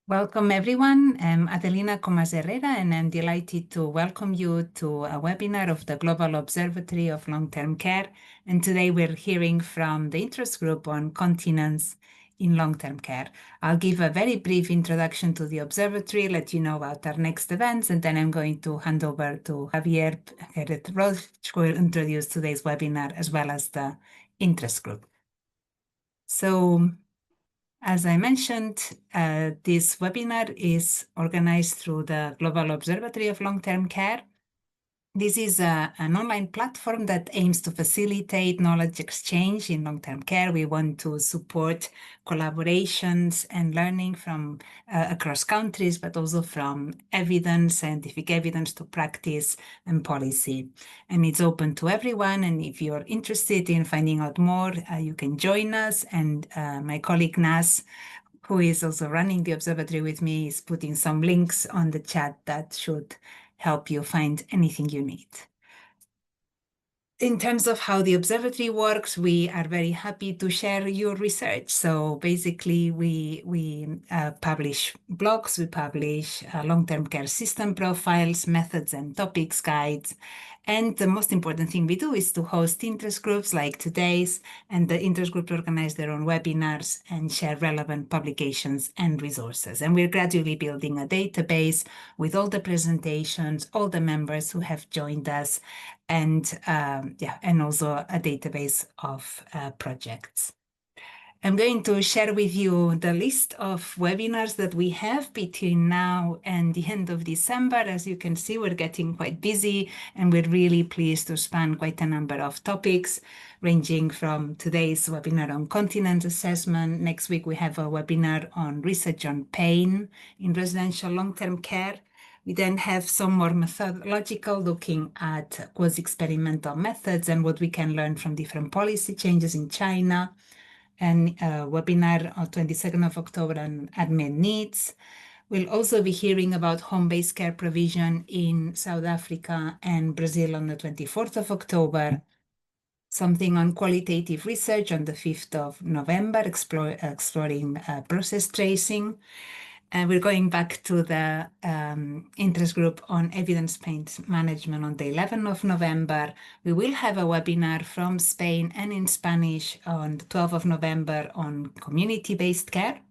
Welcome, everyone. I'm Adelina Comas Herrera, and I'm delighted to welcome you to a webinar of the Global Observatory of Long-Term Care. And today we're hearing from the interest group on continence in long-term care. I'll give a very brief introduction to the observatory, let you know about our next events, and then I'm going to hand over to Javier Perez-Roch, who will introduce today's webinar as well as the interest group. So, as I mentioned, this webinar is organized through the Global Observatory of Long-Term Care. This is an online platform that aims to facilitate knowledge exchange in long-term care. We want to support collaborations and learning from across countries, but also from evidence, scientific evidence to practice and policy. And it's open to everyone. And if you're interested in finding out more, you can join us. And my colleague Nas, who is also running the observatory with me, is putting some links on the chat that should help you find anything you need. In terms of how the observatory works, we are very happy to share your research. So basically, we publish blogs, we publish long-term care system profiles, methods and topics guides. And the most important thing we do is to host interest groups like today's, and the interest groups organize their own webinars and share relevant publications and resources. And we're gradually building a database with all the presentations, all the members who have joined us, and also a database of projects. I'm going to share with you the list of webinars that we have between now and the end of December. As you can see, we're getting quite busy, and we're really pleased to span quite a number of topics, ranging from today's webinar on continence assessment. Next week, we have a webinar on research on pain in residential long-term care. We then have some more methodological, looking at quasi-experimental methods and what we can learn from different policy changes in China, and a webinar on 22nd of October on unmet needs. We'll also be hearing about home-based care provision in South Africa and Brazil on the 24th of October, something on qualitative research on the 5th of November, exploring process tracing. And we're going back to the interest group on evidence-based management on the 11th of November. We will have a webinar from Spain and in Spanish on the 12th of November on community-based care.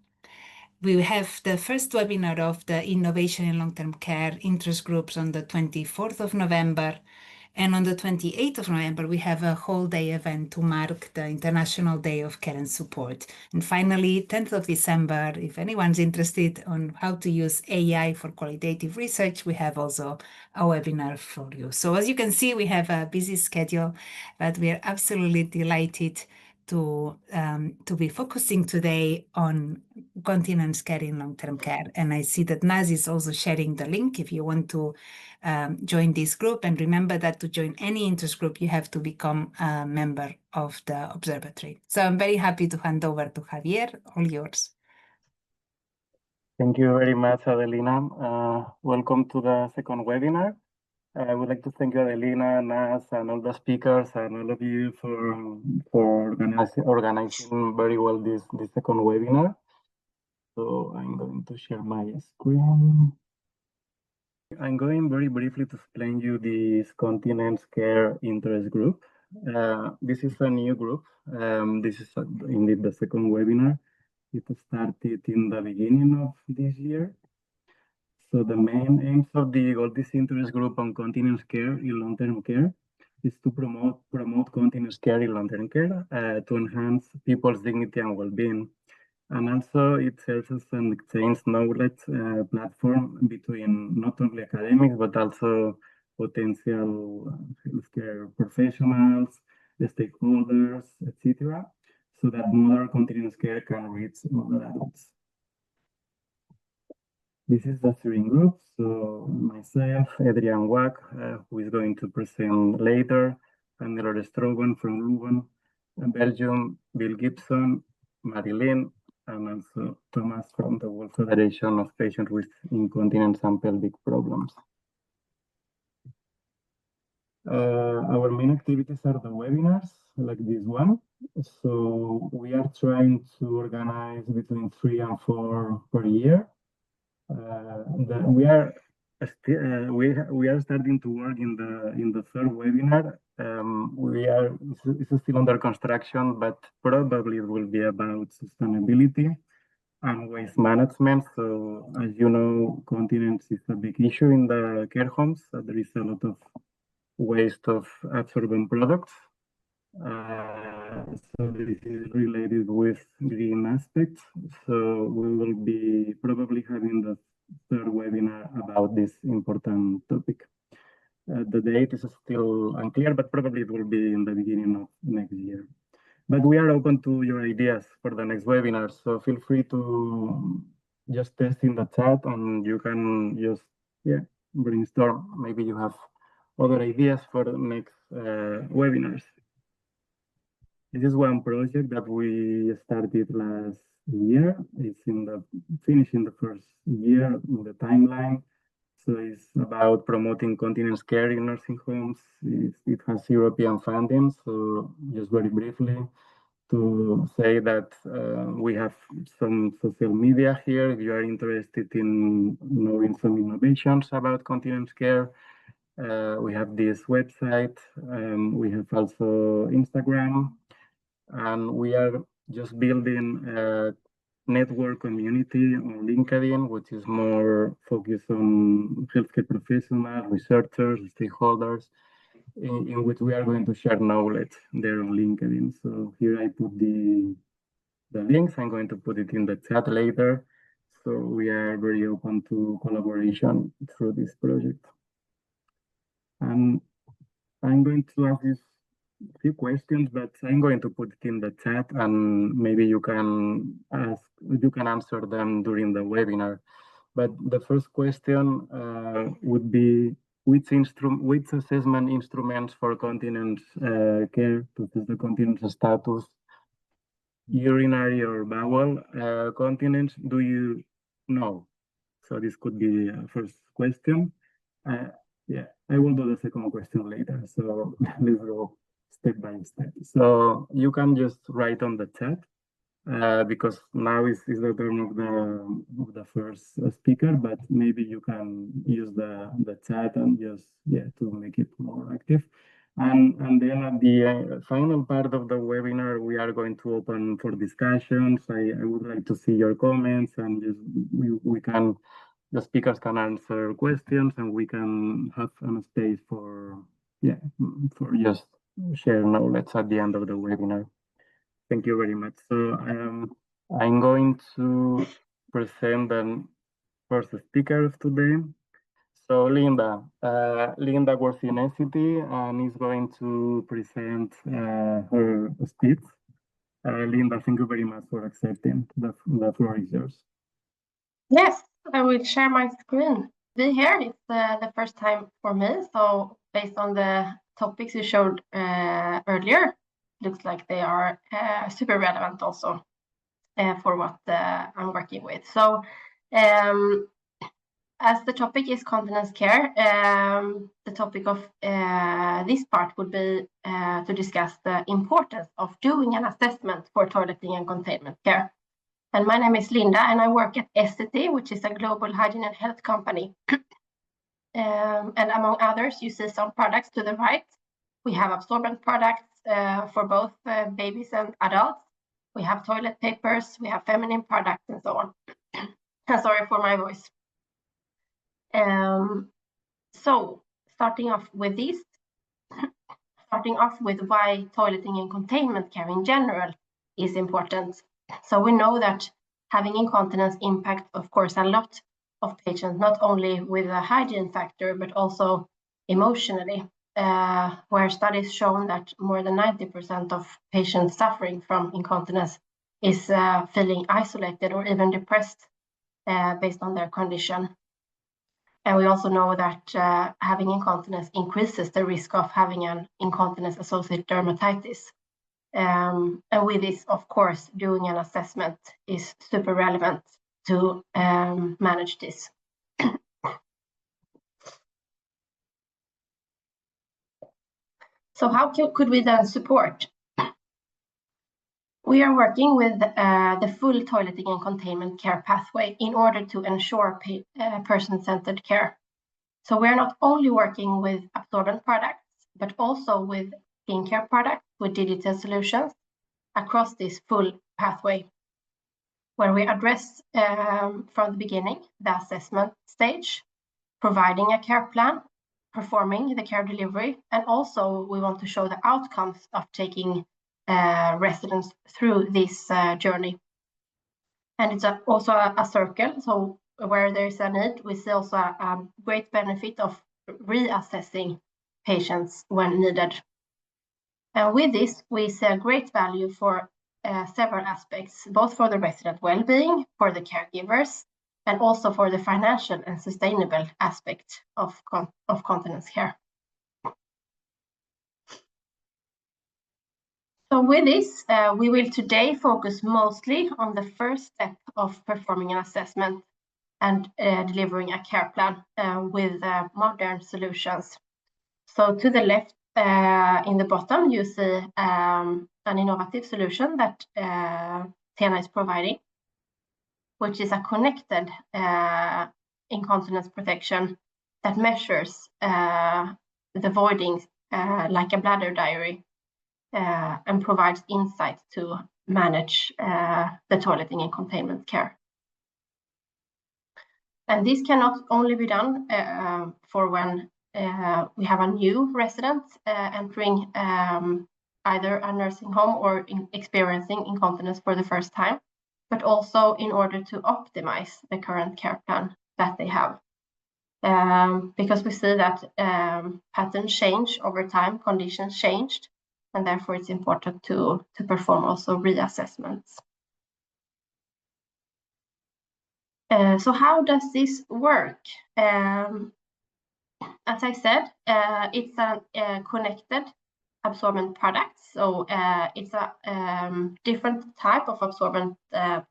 We have the first webinar of the Innovation in Long-Term Care interest groups on the 24th of November. And on the 28th of November, we have a whole day event to mark the International Day of Care and Support. And finally, 10th of December, if anyone's interested on how to use AI for qualitative research, we have also a webinar for you. So as you can see, we have a busy schedule, but we are absolutely delighted to be focusing today on continence care in long-term care. And I see that Naz is also sharing the link if you want to join this group. And remember that to join any interest group, you have to become a member of the observatory. So I'm very happy to hand over to Javier. All yours. Thank you very much, Adelina. Welcome to the second webinar. I would like to thank you, Adelina, Nas, and all the speakers, and all of you for organizing very well this second webinar. So I'm going to share my screen. I'm going very briefly to explain you this continence care interest group. This is a new group. This is indeed the second webinar. It started in the beginning of this year. So the main aims of the GOLTC interest group on continence care in long-term care is to promote continence care in long-term care to enhance people's dignity and well-being. And also it serves as an exchange knowledge platform between not only academics, but also potential healthcare professionals, the stakeholders, etc., so that modern continence care can reach other adults. This is the steering group. So myself, Adrian Wack, who is going to present later, and Laura Strogan from Leuven, Belgium, Bill Gibson, Madeline, and also Thomas from the World Federation of Patients with Incontinence and Pelvic Problems. Our main activities are the webinars, like this one. So we are trying to organize between 3 and 4 per year. We are we are starting to work in the third webinar. It's still under construction, but probably it will be about sustainability and waste management. So, as you know, continence is a big issue in the care homes. There is a lot of waste of absorbent products. So this is related with green aspects. So we will be probably having the third webinar about this important topic. The date is still unclear, but probably it will be in the beginning of next year. But we are open to your ideas for the next webinar. So feel free to just test in the chat, and you can just brainstorm. Maybe you have other ideas for the next webinars. This is one project that we started last year. It's finishing the first year in the timeline. So it's about promoting continence care in nursing homes. It has European funding. So just very briefly to say that we have some social media here. If you are interested in knowing some innovations about continence care, we have this website. We have also Instagram. And we are just building a network community on LinkedIn, which is more focused on healthcare professionals, researchers, stakeholders, in which we are going to share knowledge there on LinkedIn. So here I put the links. I'm going to put it in the chat later. So we are very open to collaboration through this project. And I'm going to ask you few questions, but I'm going to put it in the chat, and maybe you can answer them during the webinar. But the first question would be which assessment instruments for continence care to assess the continence status, urinary or bowel continence, do you know? So this could be the first question. Yeah, I will do the second question later. So let's go step by step. So you can just write on the chat because now is the turn of the first speaker, but maybe you can use the chat and just to make it more active. And then at the final part of the webinar, we are going to open for discussions. I would like to see your comments, and just the speakers can answer questions, and we can have a space for just share knowledge at the end of the webinar. Thank you very much. So I'm going to present the first speaker of today. So Linda works in SCT and is going to present her speech. Linda, thank you very much for accepting. The floor is yours. Yes, I will share my screen. Be here. It's the first time for me. So based on the topics you showed earlier, looks like they are super relevant also for what I'm working with. So as the topic is continence care, the topic of this part would be to discuss the importance of doing an assessment for toileting and containment care. And my name is Linda, and I work at SCT, which is a global hygiene and health company. And among others, you see some products to the right. We have absorbent products for both babies and adults. We have toilet papers, we have feminine products, and so on. Sorry for my voice. So starting off with why toileting and containment care in general is important. So we know that having incontinence impacts, of course, a lot of patients, not only with a hygiene factor, but also emotionally, where studies shown that more than 90% of patients suffering from incontinence is feeling isolated or even depressed based on their condition. And we also know that having incontinence increases the risk of having an incontinence-associated dermatitis. And with this, of course, doing an assessment is super relevant to manage this. So how could we then support? We are working with the full toileting and containment care pathway in order to ensure person-centered care. So we're not only working with absorbent products, but also with skincare products with digital solutions across this full pathway, where we address from the beginning the assessment stage, providing a care plan, performing the care delivery, and also we want to show the outcomes of taking residents through this journey. And it's also a circle, so where there's a need, we see also a great benefit of reassessing patients when needed. And with this, we see a great value for several aspects, both for the resident well-being, for the caregivers, and also for the financial and sustainable aspect of continence care. So with this, we will today focus mostly on the first step of performing an assessment and delivering a care plan with modern solutions. So to the left in the bottom, you see an innovative solution that TENA is providing, which is a connected incontinence protection that measures the voiding like a bladder diary and provides insight to manage the toileting and containment care. And this cannot only be done for when we have a new resident entering either a nursing home or experiencing incontinence for the first time, but also in order to optimize the current care plan that they have. Because we see that patterns change over time, conditions changed, and therefore it's important to perform also reassessments. So how does this work? As I said, it's a connected absorbent product. So it's a different type of absorbent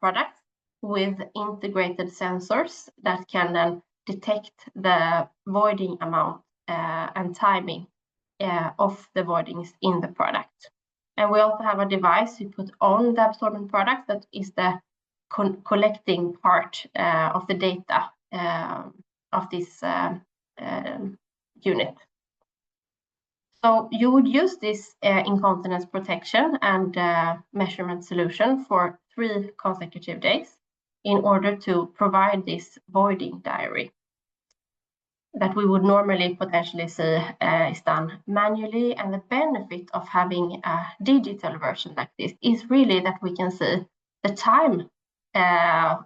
product with integrated sensors that can then detect the voiding amount and timing of the voidings in the product. And we also have a device we put on the absorbent product that is the collecting part of the data of this unit. So you would use this incontinence protection and measurement solution for 3 consecutive days in order to provide this voiding diary that we would normally potentially see is done manually. And the benefit of having a digital version like this is really that we can see the time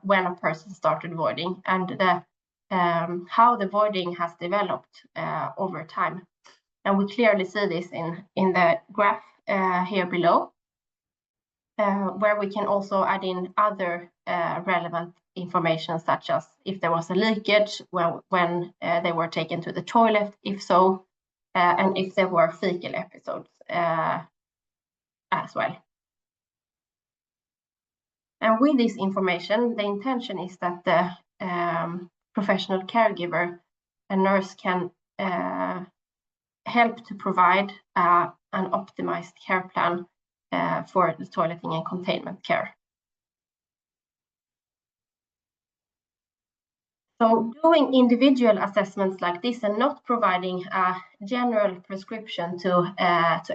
when a person started voiding and the how the voiding has developed over time. And we clearly see this in the graph here below, where we can also add in other relevant information, such as if there was a leakage when they were taken to the toilet, if so, and if there were fecal episodes as well. And with this information, the intention is that the professional caregiver and nurse can help to provide an optimized care plan for the toileting and containment care. So doing individual assessments like this and not providing a general prescription to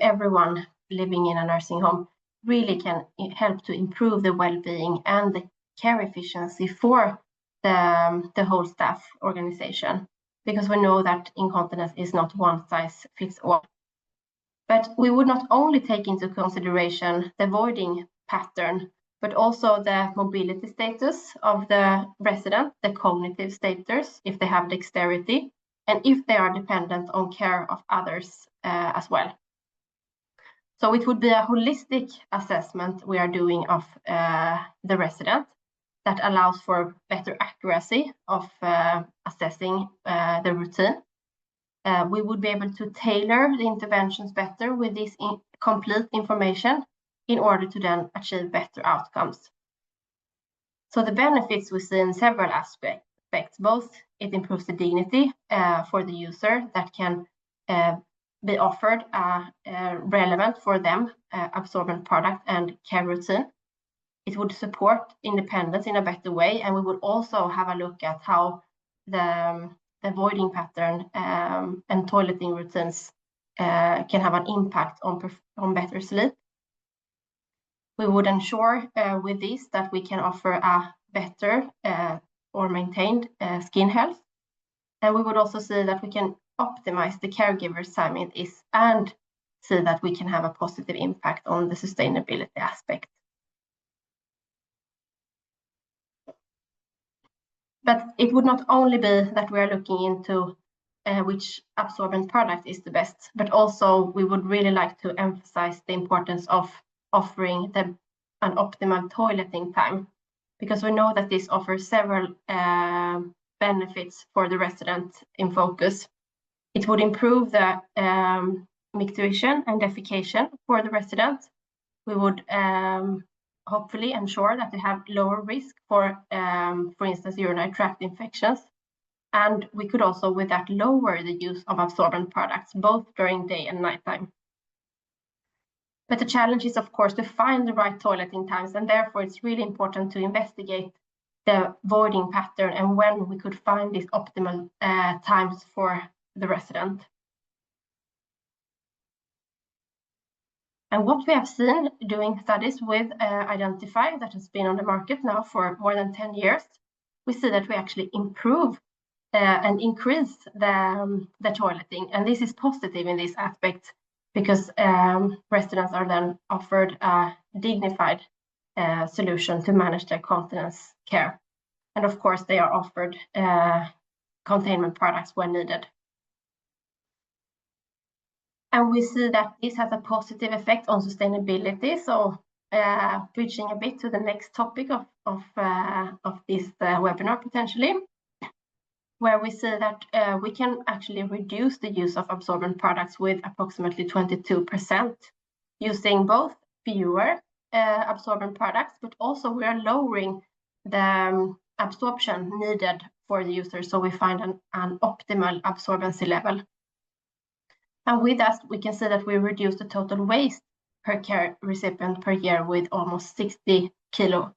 everyone living in a nursing home really can help to improve the well-being and the care efficiency for the whole staff organization, because we know that incontinence is not one size fits all. But we would not only take into consideration the voiding pattern, but also the mobility status of the resident, the cognitive status, if they have dexterity, and if they are dependent on care of others as well. So it would be a holistic assessment we are doing of the resident that allows for better accuracy of assessing the routine. We would be able to tailor the interventions better with this complete information in order to then achieve better outcomes. So the benefits we see in several aspects, both it improves the dignity for the user that can be offered a relevant for them absorbent product and care routine. It would support independence in a better way, and we would also have a look at how the voiding pattern and toileting routines can have an impact on better sleep. We would ensure with this that we can offer a better or maintained skin health. And we would also see that we can optimize the caregiver's time in this and see that we can have a positive impact on the sustainability aspect. But it would not only be that we are looking into which absorbent product is the best, but also we would really like to emphasize the importance of offering an optimal toileting time, because we know that this offers several benefits for the resident in focus. It would improve the micturition and defecation for the resident. We would hopefully ensure that they have lower risk for instance, urinary tract infections. And we could also, with that, lower the use of absorbent products, both during day and nighttime. But the challenge is, of course, to find the right toileting times, and therefore it's really important to investigate the voiding pattern and when we could find these optimal times for the resident. And what we have seen doing studies with Identify, that has been on the market now for more than 10 years, we see that we actually improve and increase the toileting. And this is positive in this aspect, because residents are then offered a dignified solution to manage their continence care. And of course, they are offered containment products when needed. And we see that this has a positive effect on sustainability. So bridging a bit to the next topic of this webinar potentially, where we see that we can actually reduce the use of absorbent products with approximately 22%, using both fewer absorbent products, but also we are lowering the absorption needed for the user, so we find an optimal absorbency level. And with that, we can see that we reduce the total waste per care recipient per year with almost 60 kilo.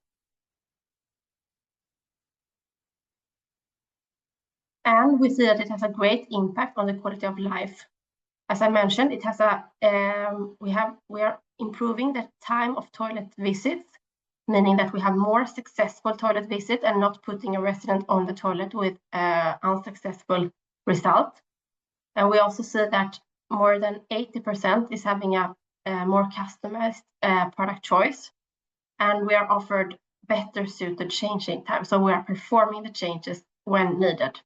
And we see that it has a great impact on the quality of life. As I mentioned, it has we are improving the time of toilet visits, meaning that we have more successful toilet visits and not putting a resident on the toilet with unsuccessful result. And we also see that more than 80% is having a more customized product choice, and we are offered better suited changing time. So we are performing the changes when needed.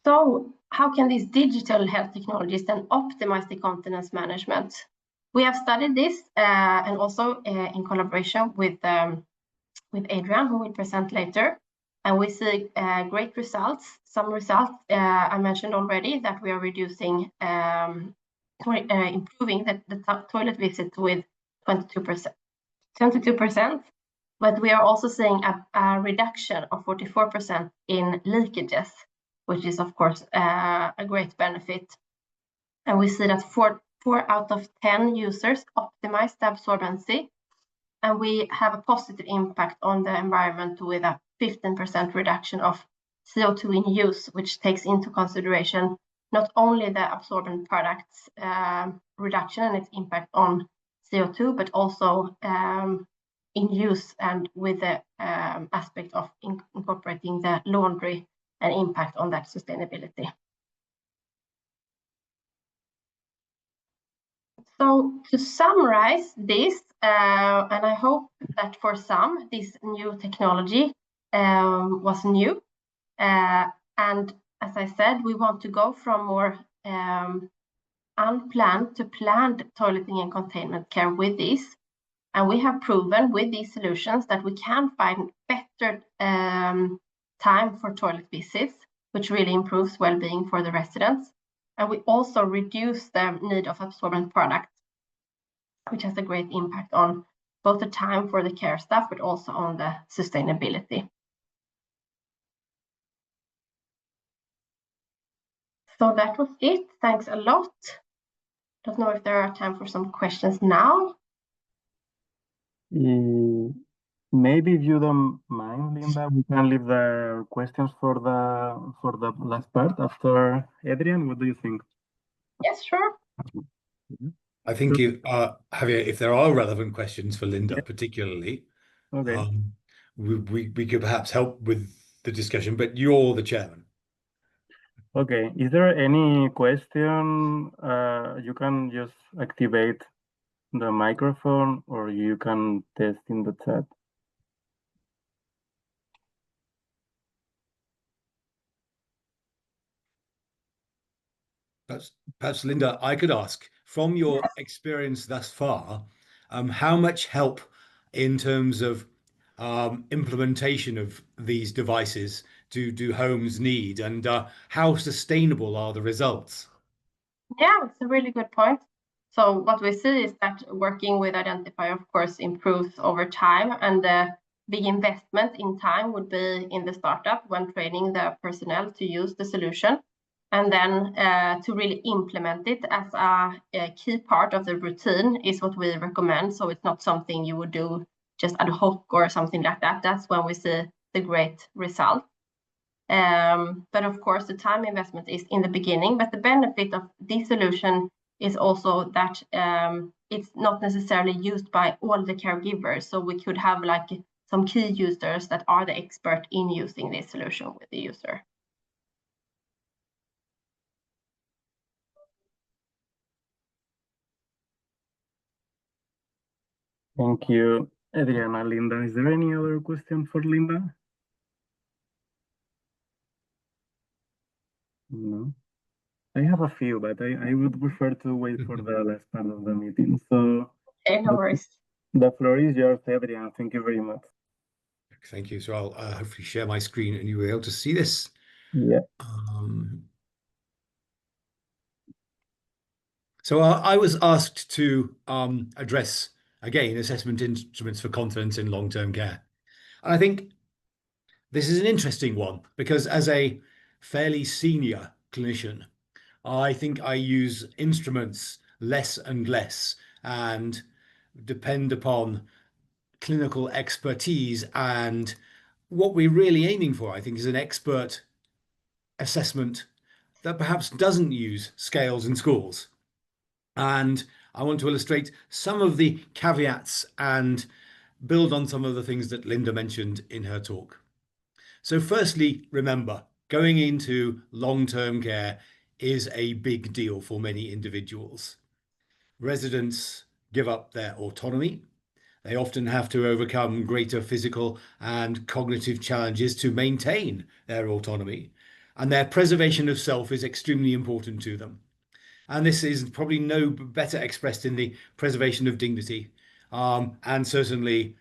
So how can these digital health technologies then optimize the continence management? We have studied this and also in collaboration with Adrian, who will present later. And we see great results. Some results I mentioned already, that we are reducing, improving the toilet visits with 22%. But we are also seeing a reduction of 44% in leakages, which is, of course, a great benefit. And we see that 4 out of 10 users optimize the absorbency. And we have a positive impact on the environment with a 15% reduction of CO2 in use, which takes into consideration not only the absorbent products reduction and its impact on CO2, but also in use and with the aspect of incorporating the laundry and impact on that sustainability. So to summarize this, and I hope that for some, this new technology was new. And as I said, we want to go from more unplanned to planned toileting and containment care with this. And we have proven with these solutions that we can find better time for toilet visits, which really improves well-being for the residents. And we also reduce the need of absorbent products, which has a great impact on both the time for the care staff, but also on the sustainability. So that was it. Thanks a lot. Don't know if there are time for some questions now. Maybe if you don't mind, Linda, we can leave the questions for the last part after Adrian. What do you think? Yes, sure. I think Javier, if there are relevant questions for Linda, particularly, Okay. we could perhaps help with the discussion, but you're the chairman. Okay. Is there any question? You can just activate the microphone or you can test in the chat. Perhaps Linda, I could ask, from your experience thus far, how much help in terms of implementation of these devices do homes need, and how sustainable are the results? Yeah, it's a really good point. So what we see is that working with Identify, of course, improves over time, and the big investment in time would be in the startup when training the personnel to use the solution, and then to really implement it as a key part of the routine is what we recommend. So it's not something you would do just ad hoc or something like that. That's when we see the great result. But of course, the time investment is in the beginning, but the benefit of this solution is also that it's not necessarily used by all the caregivers. So we could have like some key users that are the expert in using this solution with the user. Thank you, Adriana. Linda, is there any other question for Linda? No. I have a few, but I would prefer to wait for the last part of the meeting. So Okay, no worries. the floor is yours, Adrian. Thank you very much. Thank you. So I'll hopefully share my screen and you'll be able to see this. Yeah. So I was asked to address, again, assessment instruments for continence in long-term care. And I think this is an interesting one because as a fairly senior clinician, I think I use instruments less and less and depend upon clinical expertise. And what we're really aiming for, I think, is an expert assessment that perhaps doesn't use scales and scores. And I want to illustrate some of the caveats and build on some of the things that Linda mentioned in her talk. So firstly, remember, going into long-term care is a big deal for many individuals. Residents give up their autonomy. They often have to overcome greater physical and cognitive challenges to maintain their autonomy, and their preservation of self is extremely important to them. And this is probably no better expressed in the preservation of dignity, and certainly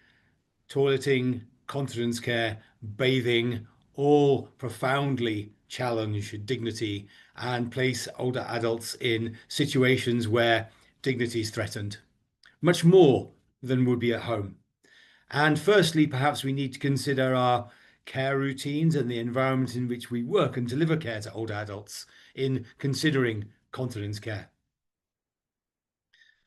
toileting, continence care, bathing, all profoundly challenge dignity and place older adults in situations where dignity is threatened, much more than would be at home. And firstly, perhaps we need to consider our care routines and the environment in which we work and deliver care to older adults in considering continence care.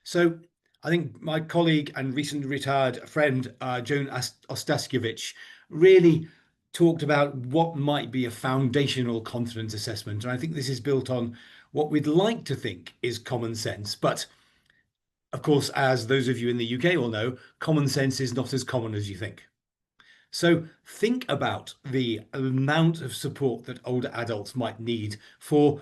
So I think my colleague and recently retired friend, Joan Ostaskiewicz, really talked about what might be a foundational continence assessment. And I think this is built on what we'd like to think is common sense. But of course, as those of you in the UK will know, common sense is not as common as you think. So think about the amount of support that older adults might need for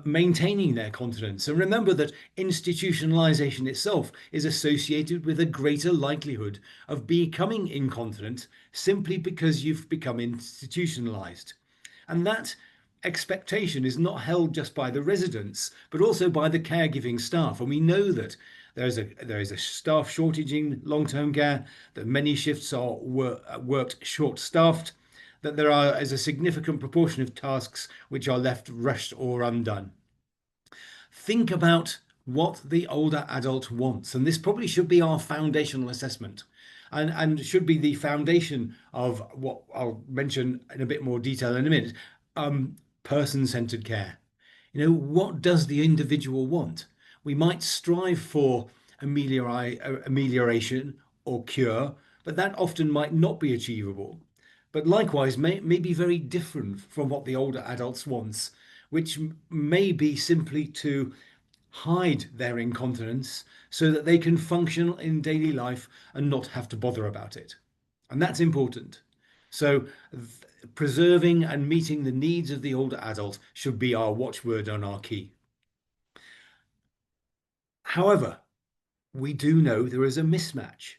maintaining their continence. And remember that institutionalization itself is associated with a greater likelihood of becoming incontinent simply because you've become institutionalized. And that expectation is not held just by the residents, but also by the caregiving staff. And we know that there is a staff shortage in long-term care, that many shifts are worked short-staffed, that there is a significant proportion of tasks which are left rushed or undone. Think about what the older adult wants, and this probably should be our foundational assessment, and should be the foundation of what I'll mention in a bit more detail in a minute, person-centered care. What does the individual want? We might strive for amelioration or cure, but that often might not be achievable. But likewise, may be very different from what the older adults wants, which may be simply to hide their incontinence so that they can function in daily life and not have to bother about it. And that's important. So preserving and meeting the needs of the older adult should be our watchword and our key. However, we do know there is a mismatch.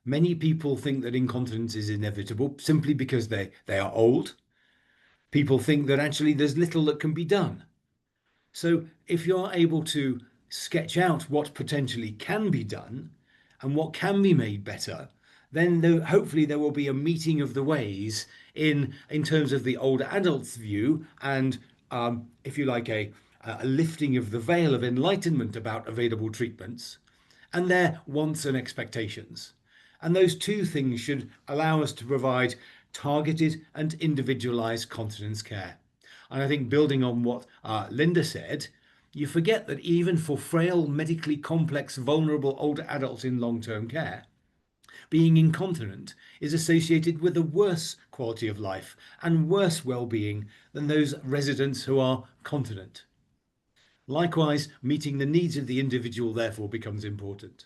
Many people think that incontinence is inevitable simply because they are old. People think that actually there's little that can be done. So if you're able to sketch out what potentially can be done and what can be made better, then hopefully there will be a meeting of the ways in terms of the older adult's view and, if you like, a lifting of the veil of enlightenment about available treatments and their wants and expectations. And those two things should allow us to provide targeted and individualized continence care. And I think building on what Linda said, you forget that even for frail, medically complex, vulnerable older adults in long-term care, being incontinent is associated with a worse quality of life and worse well-being than those residents who are continent. Likewise, meeting the needs of the individual therefore becomes important.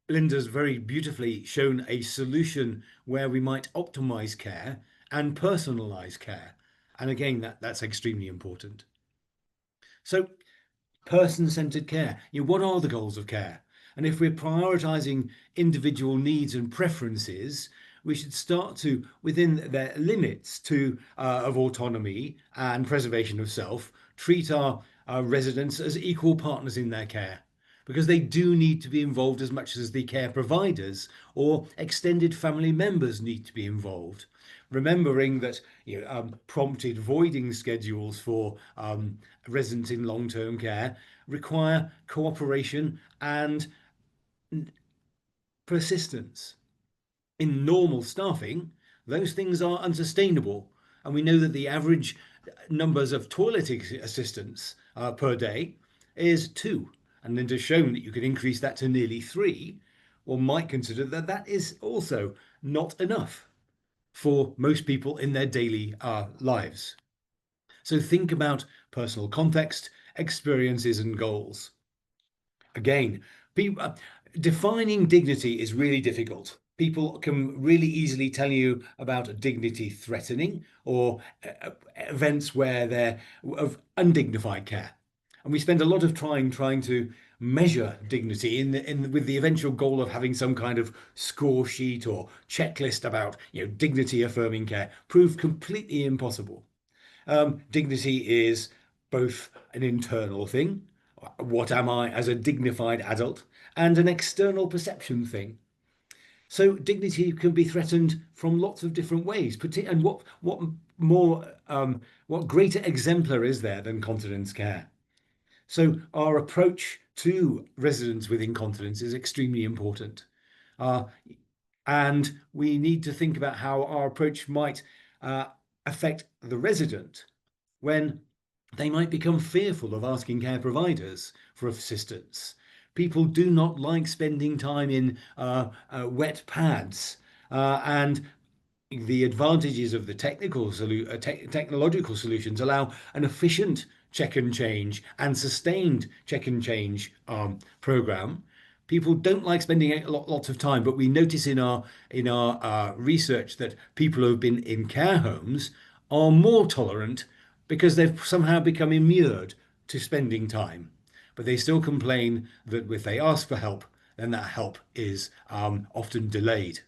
Linda's very beautifully shown a solution where we might optimize care and personalize care. And again, that's extremely important. So person-centered care, what are the goals of care? And if we're prioritizing individual needs and preferences, we should start to, within their limits of autonomy and preservation of self, treat our residents as equal partners in their care, because they do need to be involved as much as the care providers or extended family members need to be involved. Remembering that prompted voiding schedules for residents in long-term care require cooperation and persistence. In normal staffing, those things are unsustainable. And we know that the average numbers of toilet assistants per day is 2. And then to shown that you could increase that to nearly 3, one might consider that that is also not enough for most people in their daily lives. So think about personal context, experiences, and goals. Again, defining dignity is really difficult. People can really easily tell you about dignity threatening or events where they're of undignified care. And we spend a lot of time trying to measure dignity with the eventual goal of having some kind of score sheet or checklist about dignity affirming care. Proved completely impossible. Dignity is both an internal thing, what am I as a dignified adult, and an external perception thing. So dignity can be threatened from lots of different ways. And what greater exemplar is there than continence care? So our approach to residents with incontinence is extremely important. And we need to think about how our approach might affect the resident when they might become fearful of asking care providers for assistance. People do not like spending time in wet pads, and the advantages of the technological solutions allow an efficient check and change and sustained check and change program. People don't like spending lots of time, but we notice in our research that people who have been in care homes are more tolerant because they've somehow become inured to spending time. But they still complain that if they ask for help, then that help is often delayed.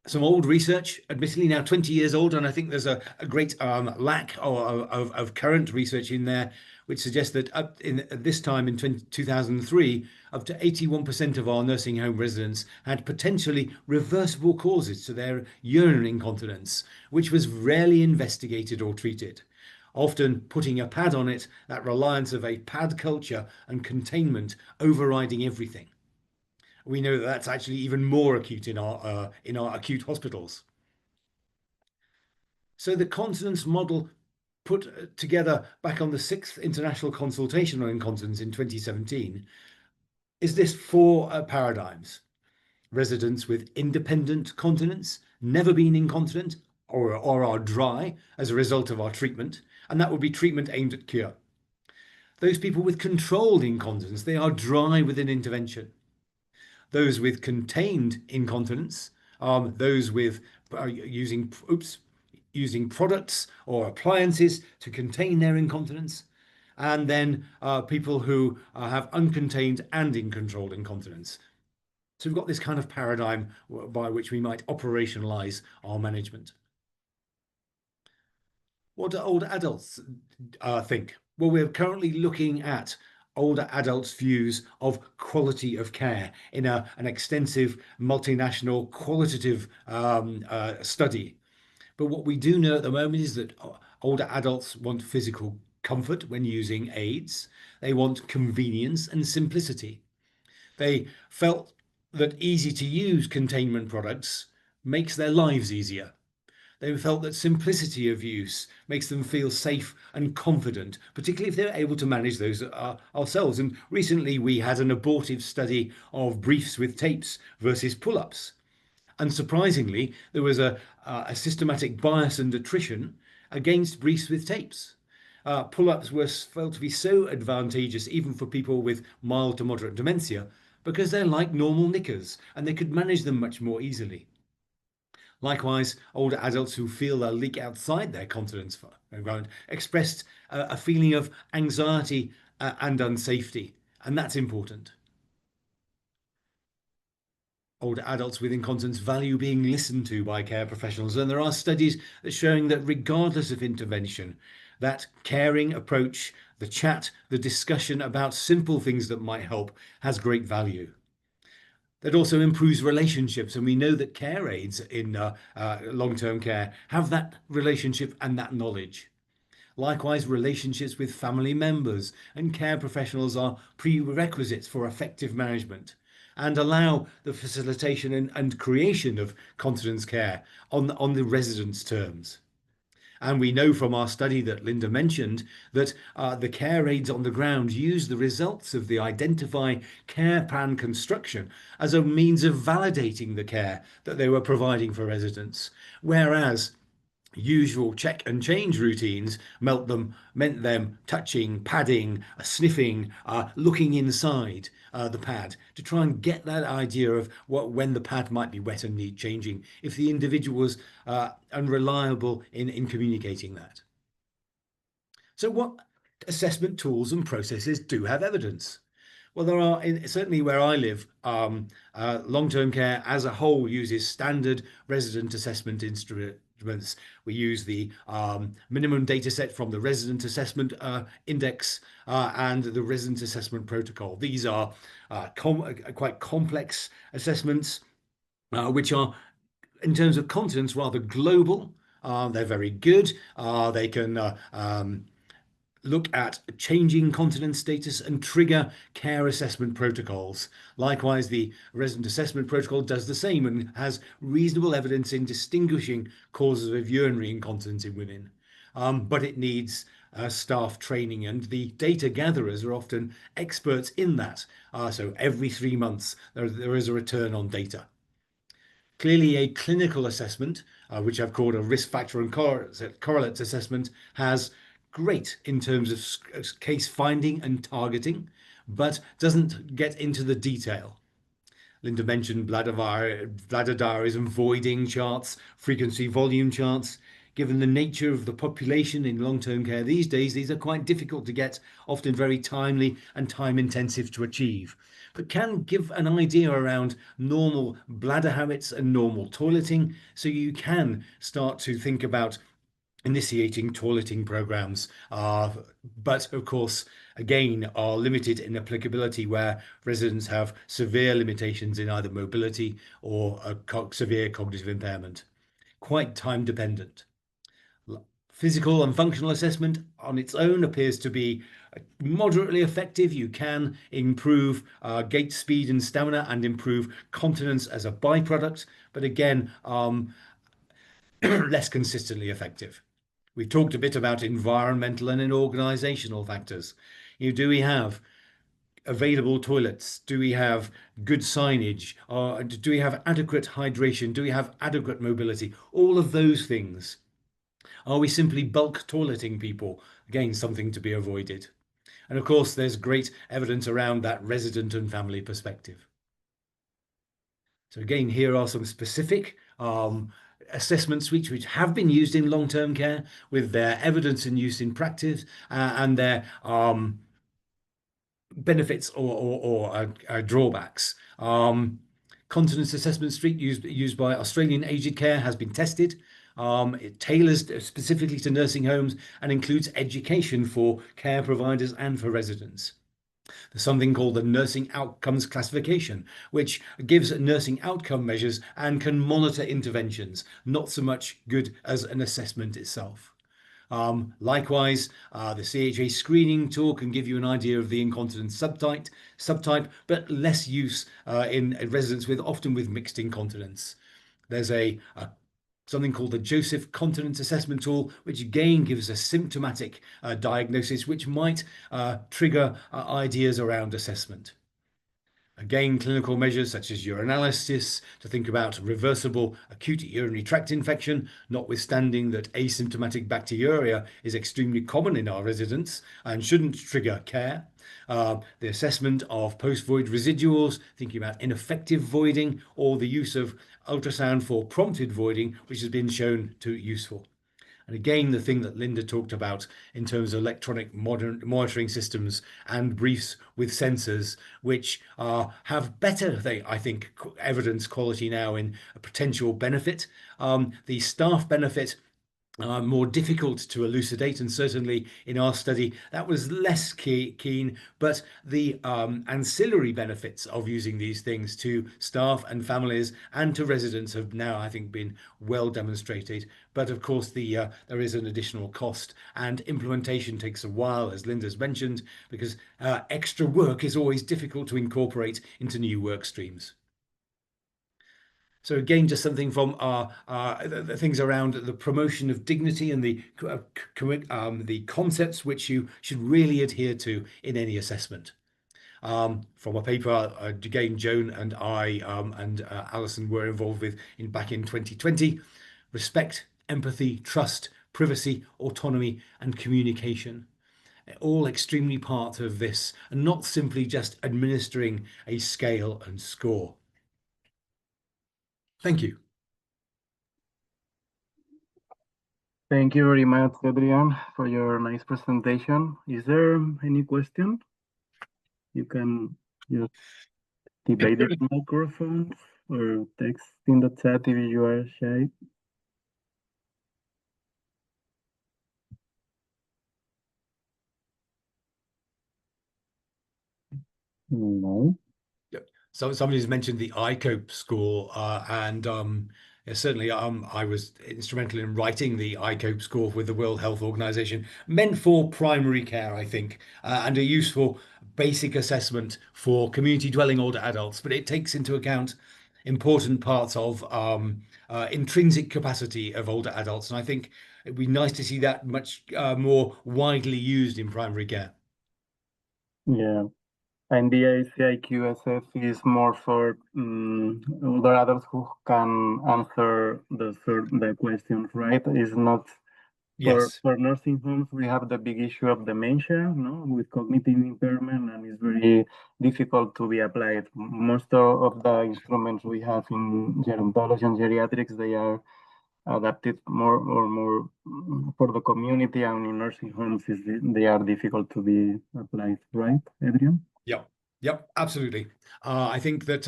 Some old research, admittedly now 20 years old, and I think there's a great lack of current research in there, which suggests that at this time in 2003, up to 81% of our nursing home residents had potentially reversible causes to their urinary incontinence, which was rarely investigated or treated. Often putting a pad on it, that reliance of a pad culture and containment overriding everything. We know that that's actually even more acute in our acute hospitals. So the continence model put together back on the 6th International Consultation on Incontinence in 2017 is this 4 paradigms. Residents with independent continence, never been incontinent, or are dry as a result of our treatment, and that would be treatment aimed at cure. Those people with controlled incontinence, they are dry with an intervention. Those with contained incontinence, those with using products or appliances to contain their incontinence, and then people who have uncontained and uncontrolled incontinence. So we've got this kind of paradigm by which we might operationalize our management. What do older adults think? Well, we're currently looking at older adults' views of quality of care in an extensive multinational qualitative study. But what we do know at the moment is that older adults want physical comfort when using aids. They want convenience and simplicity. They felt that easy to use containment products makes their lives easier. They felt that simplicity of use makes them feel safe and confident, particularly if they're able to manage those ourselves. And recently we had an abortive study of briefs with tapes versus pull-ups. Unsurprisingly, there was a systematic bias and attrition against briefs with tapes. Pull-ups were felt to be so advantageous even for people with mild to moderate dementia because they're like normal knickers and they could manage them much more easily. Likewise, older adults who feel they'll leak outside their continence environment expressed a feeling of anxiety and unsafety, and that's important. Older adults with incontinence value being listened to by care professionals, and there are studies showing that regardless of intervention, that caring approach, the chat, the discussion about simple things that might help has great value. That also improves relationships, and we know that care aides in long-term care have that relationship and that knowledge. Likewise, relationships with family members and care professionals are prerequisites for effective management and allow the facilitation and creation of continence care on the residents' terms. And we know from our study that Linda mentioned that the care aides on the ground use the results of the Identify care plan construction as a means of validating the care that they were providing for residents, whereas usual check and change routines meant them touching, padding, sniffing, looking inside the pad to try and get that idea of when the pad might be wet and need changing if the individual was unreliable in communicating that. So what assessment tools and processes do have evidence? Well, there are, certainly where I live, long-term care as a whole uses standard resident assessment instruments. We use the minimum data set from the resident assessment index and the resident assessment protocol. These are quite complex assessments, which are, in terms of continence, rather global. They're very good. They can look at changing continence status and trigger care assessment protocols. Likewise, the resident assessment protocol does the same and has reasonable evidence in distinguishing causes of urinary incontinence in women. But it needs staff training, and the data gatherers are often experts in that. So every 3 months, there is a return on data. Clearly, a clinical assessment, which I've called a risk factor and correlates assessment, has great in terms of case finding and targeting, but doesn't get into the detail. Linda mentioned bladder diaries and voiding charts, frequency volume charts. Given the nature of the population in long-term care these days, these are quite difficult to get, often very timely and time intensive to achieve, but can give an idea around normal bladder habits and normal toileting, so you can start to think about initiating toileting programs, but of course, again, are limited in applicability where residents have severe limitations in either mobility or severe cognitive impairment. Quite time dependent. Physical and functional assessment on its own appears to be moderately effective. You can improve gait speed and stamina and improve continence as a byproduct, but again, less consistently effective. We've talked a bit about environmental and organizational factors. Do we have available toilets? Do we have good signage? Do we have adequate hydration? Do we have adequate mobility? All of those things. Are we simply bulk toileting people? Again, something to be avoided. And of course, there's great evidence around that resident and family perspective. So again, here are some specific assessment suites which have been used in long-term care with their evidence and use in practice and their benefits or drawbacks. Continence Assessment Suite used by Australian Aged Care has been tested. It tailors specifically to nursing homes and includes education for care providers and for residents. There's something called the Nursing Outcomes Classification, which gives nursing outcome measures and can monitor interventions, not so much good as an assessment itself. Likewise, the CHA screening tool can give you an idea of the incontinence subtype, but less use in residents often with mixed incontinence. There's something called the Joseph Continence Assessment Tool, which again gives a symptomatic diagnosis, which might trigger ideas around assessment. Again, clinical measures such as urinalysis to think about reversible acute urinary tract infection, notwithstanding that asymptomatic bacteriuria is extremely common in our residents and shouldn't trigger care. The assessment of post-void residuals, thinking about ineffective voiding, or the use of ultrasound for prompted voiding, which has been shown to be useful. And again, the thing that Linda talked about in terms of electronic monitoring systems and briefs with sensors, which have better, I think, evidence quality now in a potential benefit. The staff benefit more difficult to elucidate, and certainly in our study that was less keen, but the ancillary benefits of using these things to staff and families and to residents have now, I think, been well demonstrated. But of course there is an additional cost, and implementation takes a while, as Linda's mentioned, because extra work is always difficult to incorporate into new work streams. So again, just something from the things around the promotion of dignity and the concepts which you should really adhere to in any assessment. From a paper, again, Joan and I and Alison were involved with back in 2020, respect, empathy, trust, privacy, autonomy, and communication. All extremely part of this, and not simply just administering a scale and score. Thank you. Thank you very much, Adrian, for your nice presentation. Is there any question? You can just debate the microphone or text in the chat if you are shy. No. So somebody's mentioned the ICOPE score, and certainly I was instrumental in writing the ICOPE score with the World Health Organization, meant for primary care, I think, and a useful basic assessment for community dwelling older adults, but it takes into account important parts of intrinsic capacity of older adults, and I think it'd be nice to see that much more widely used in primary care. Yeah. And the ICIQSF is more for older adults who can answer the questions, right? It's not Yes. for nursing homes. We have the big issue of dementia, no, with cognitive impairment, and it's very difficult to be applied. Most of the instruments we have in gerontology and geriatrics, they are adapted more for the community, and in nursing homes they are difficult to be applied, right, Adrian? Yep, absolutely. I think that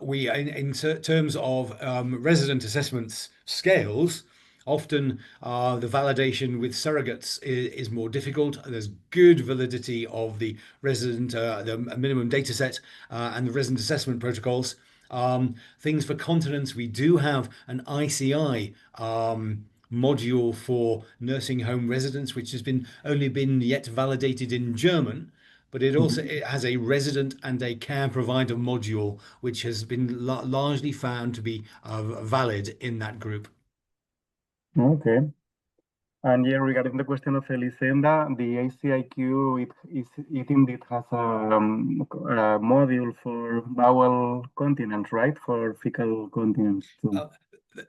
we, in terms of resident assessments scales, often the validation with surrogates is more difficult. There's good validity of the resident, the minimum data set and the resident assessment protocols. Things for continence, we do have an ICI module for nursing home residents, which has only been yet validated in German. But it has a resident and a care provider module, which has been largely found to be valid in that group. Okay. And yeah, regarding the question of Elisenda, the ACIQ, it indeed has a module for bowel continence, right? For fecal continence too.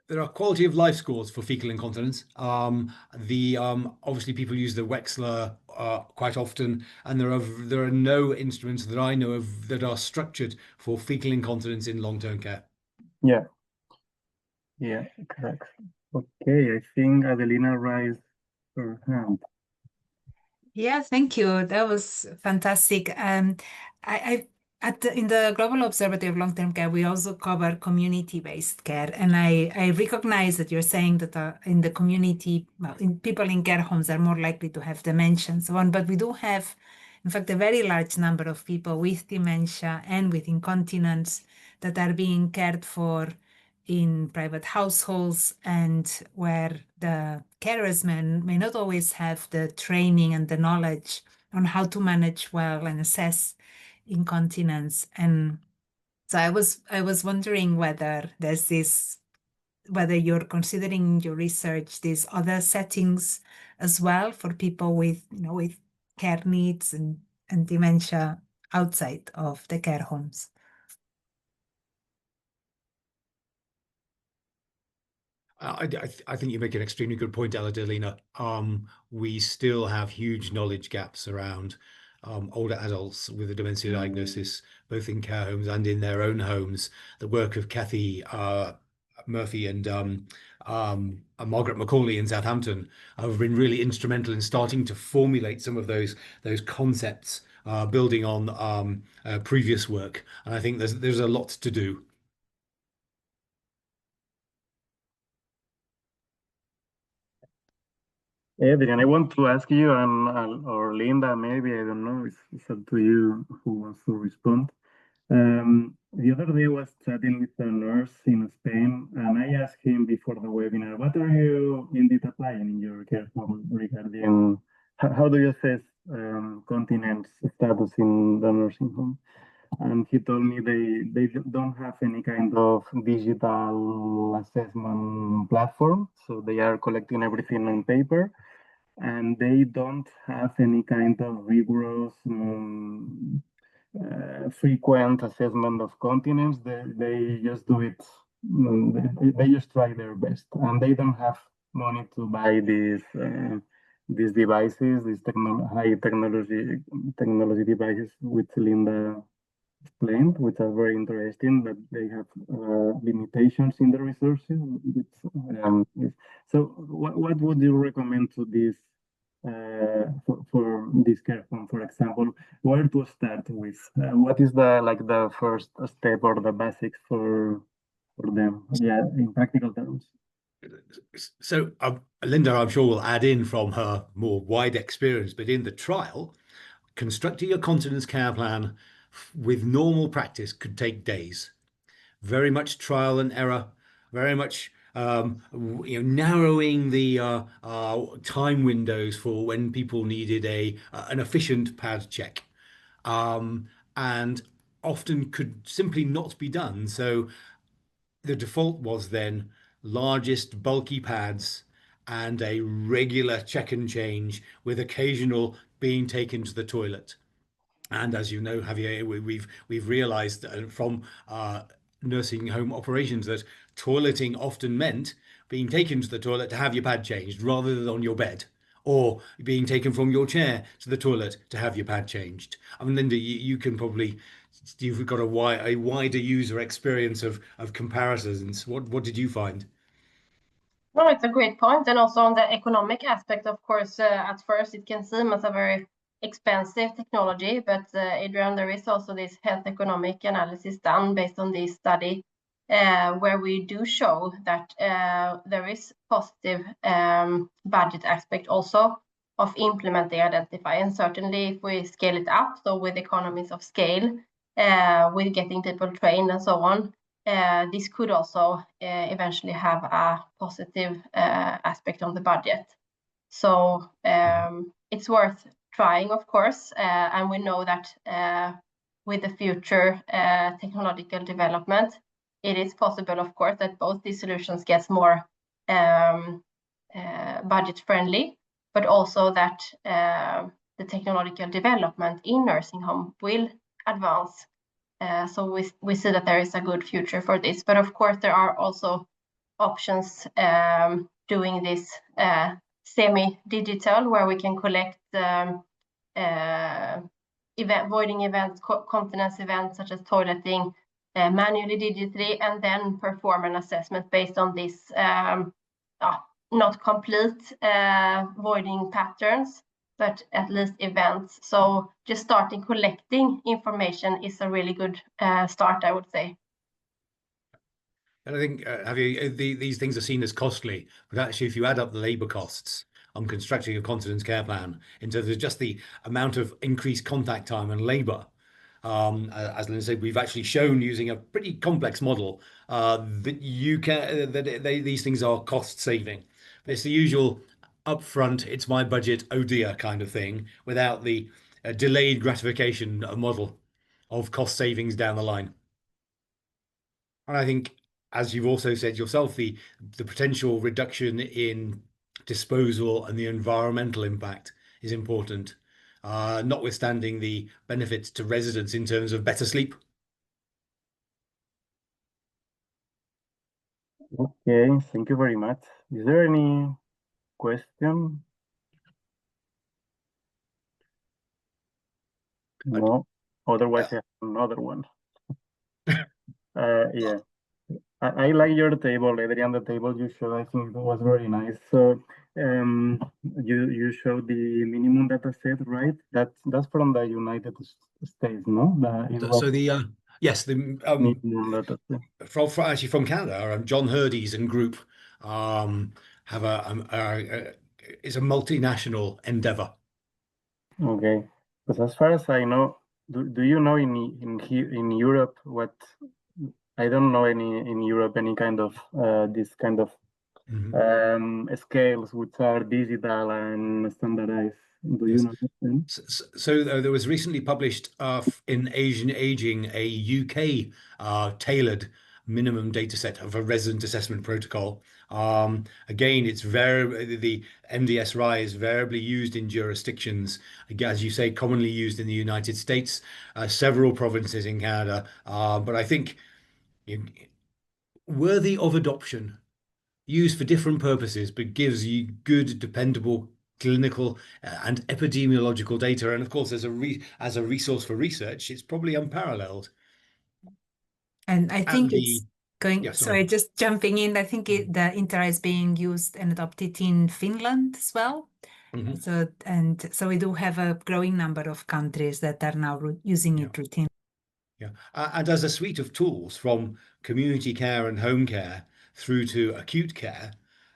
There are quality of life scores for fecal incontinence. Obviously people use the Wechsler quite often, and there are no instruments that I know of that are structured for fecal incontinence in long-term care. Yeah. Yeah, correct. Okay, I think Adelina raised her hand. Yeah, thank you. That was fantastic. In the Global Observatory of Long-Term Care, we also cover community-based care, and I recognize that you're saying that in the community, well, people in care homes are more likely to have dementia and so on. But we do have, in fact, a very large number of people with dementia and with incontinence that are being cared for in private households, and where the carers may not always have the training and the knowledge on how to manage well and assess incontinence. And so I was wondering whether whether you're considering in your research these other settings as well for people with, with care needs and dementia outside of the care homes. I think you make an extremely good point, Adelina. We still have huge knowledge gaps around older adults with a dementia diagnosis, both in care homes and in their own homes. The work of Kathy Murphy and Margaret Macaulay in Southampton have been really instrumental in starting to formulate some of those concepts, building on previous work. And I think there's a lot to do. Adrian, I want to ask you, or Linda, maybe, I don't know, it's up to you who wants to respond. The other day I was chatting with a nurse in Spain, and I asked him before the webinar, what are you indeed applying in your care home regarding, how do you assess continence status in the nursing home? And he told me they don't have any kind of digital assessment platform, so they are collecting everything on paper, and they don't have any kind of rigorous frequent assessment of continence. They just do it, they just try their best, and they don't have money to buy these devices, these high technology devices, which Linda explained, which are very interesting, but they have limitations in the resources. So what would you recommend to this for this care home, for example? Where to start with? What is the first step or the basics for them? Yeah, in practical terms. So Linda, I'm sure, will add in from her more wide experience, but in the trial, constructing a continence care plan with normal practice could take days. Very much trial and error, very much narrowing the time windows for when people needed an efficient pad check, and often could simply not be done. So the default was then largest bulky pads and a regular check and change with occasional being taken to the toilet. And as you know, Javier, we've realized from nursing home operations that toileting often meant being taken to the toilet to have your pad changed rather than on your bed, or being taken from your chair to the toilet to have your pad changed. I mean, Linda, you can probably, you've got a wider user experience of comparisons. What did you find? No, it's a great point. And also on the economic aspect, of course, at first it can seem as a very expensive technology, but Adrian, there is also this health economic analysis done based on this study, where we do show that there is positive budget aspect also of implementing Identify. And certainly if we scale it up, so with economies of scale, with getting people trained and so on, this could also eventually have a positive aspect on the budget. So it's worth trying, of course, and we know that with the future technological development, it is possible, of course, that both these solutions gets more budget friendly, but also that the technological development in nursing home will advance. So we see that there is a good future for this. But of course, there are also options doing this semi-digital, where we can collect voiding events, continence events such as toileting manually, digitally, and then perform an assessment based on this not complete voiding patterns, but at least events. So just starting collecting information is a really good start, I would say. And I think, these things are seen as costly, but actually, if you add up the labour costs on constructing a continence care plan in terms of just the amount of increased contact time and labour, as Lynn said, we've actually shown using a pretty complex model that these things are cost saving. But it's the usual upfront, it's my budget, oh dear kind of thing, without the delayed gratification model of cost savings down the line. And I think, as you've also said yourself, the potential reduction in disposal and the environmental impact is important, notwithstanding the benefits to residents in terms of better sleep. Okay, thank you very much. Is there any question? No, otherwise I have another one. Yeah, I like your table, Adrian, the table you showed. I think it was very nice. So you showed the minimum data set, right? That's from the United States, no? So yes, the minimum data set. actually from Canada, John Hurdy's and group have it's a multinational endeavor. Okay, because as far as I know, do you know in Europe what? I don't know in Europe any kind of this kind of scales which are digital and standardized. Do you know them? So there was recently published in Asian Aging a UK tailored minimum data set of a resident assessment protocol. Again, the MDSRI is variably used in jurisdictions, as you say, commonly used in the United States, several provinces in Canada, but I think worthy of adoption, used for different purposes, but gives you good, dependable clinical and epidemiological data. And of course, as a resource for research, it's probably unparalleled. And I think it's going, Yeah, sorry, just jumping in, I think the Intera is being used and adopted in Finland as well. So we do have a growing number of countries that are now using it routinely. Yeah, and as a suite of tools from community care and home care through to acute care,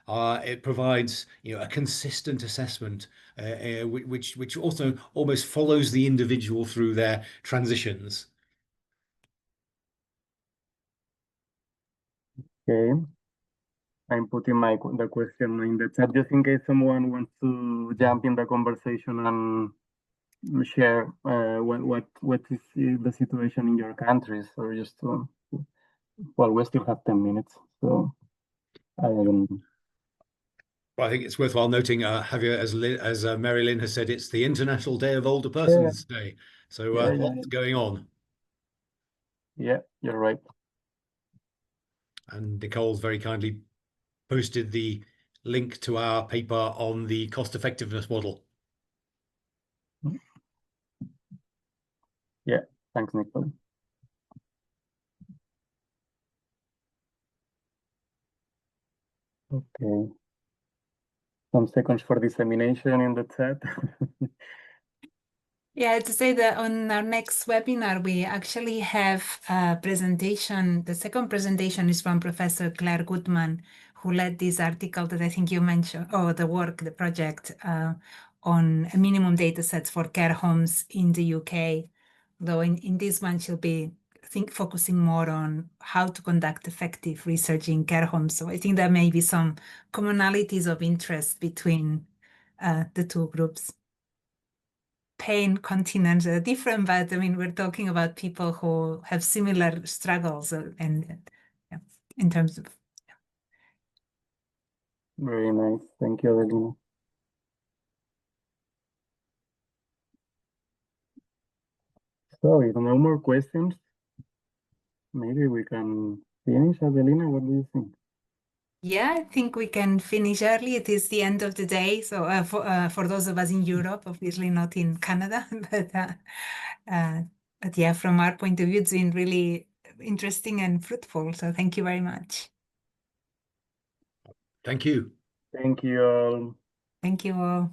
it provides a consistent assessment, which also almost follows the individual through their transitions. Okay, I'm putting the question in the chat just in case someone wants to jump in the conversation and share what is the situation in your countries, or just well, we still have 10 minutes, so Well, I think it's worthwhile noting, Javier, as Mary Lynn has said, it's the International Day of Older Persons Day, so lots going on. Yeah, you're right. And Nicole's very kindly posted the link to our paper on the cost effectiveness model. Yeah, thanks, Nicole. Okay. Some seconds for dissemination in the chat. Yeah, to say that on our next webinar, we actually have a presentation. The second presentation is from Professor Claire Goodman, who led this article that I think you mentioned, the project on minimum data sets for care homes in the UK. Though in this one, she'll be, I think, focusing more on how to conduct effective research in care homes. So I think there may be some commonalities of interest between the two groups. Pain, continence are different, but I mean, we're talking about people who have similar struggles and in terms of. Very nice. Thank you, Adelina. So if no more questions, maybe we can finish. Adelina, what do you think? Yeah, I think we can finish early. It is the end of the day. So for those of us in Europe, obviously not in Canada, but yeah, from our point of view, it's been really interesting and fruitful. So thank you very much. Thank you. Thank you all. Thank you all.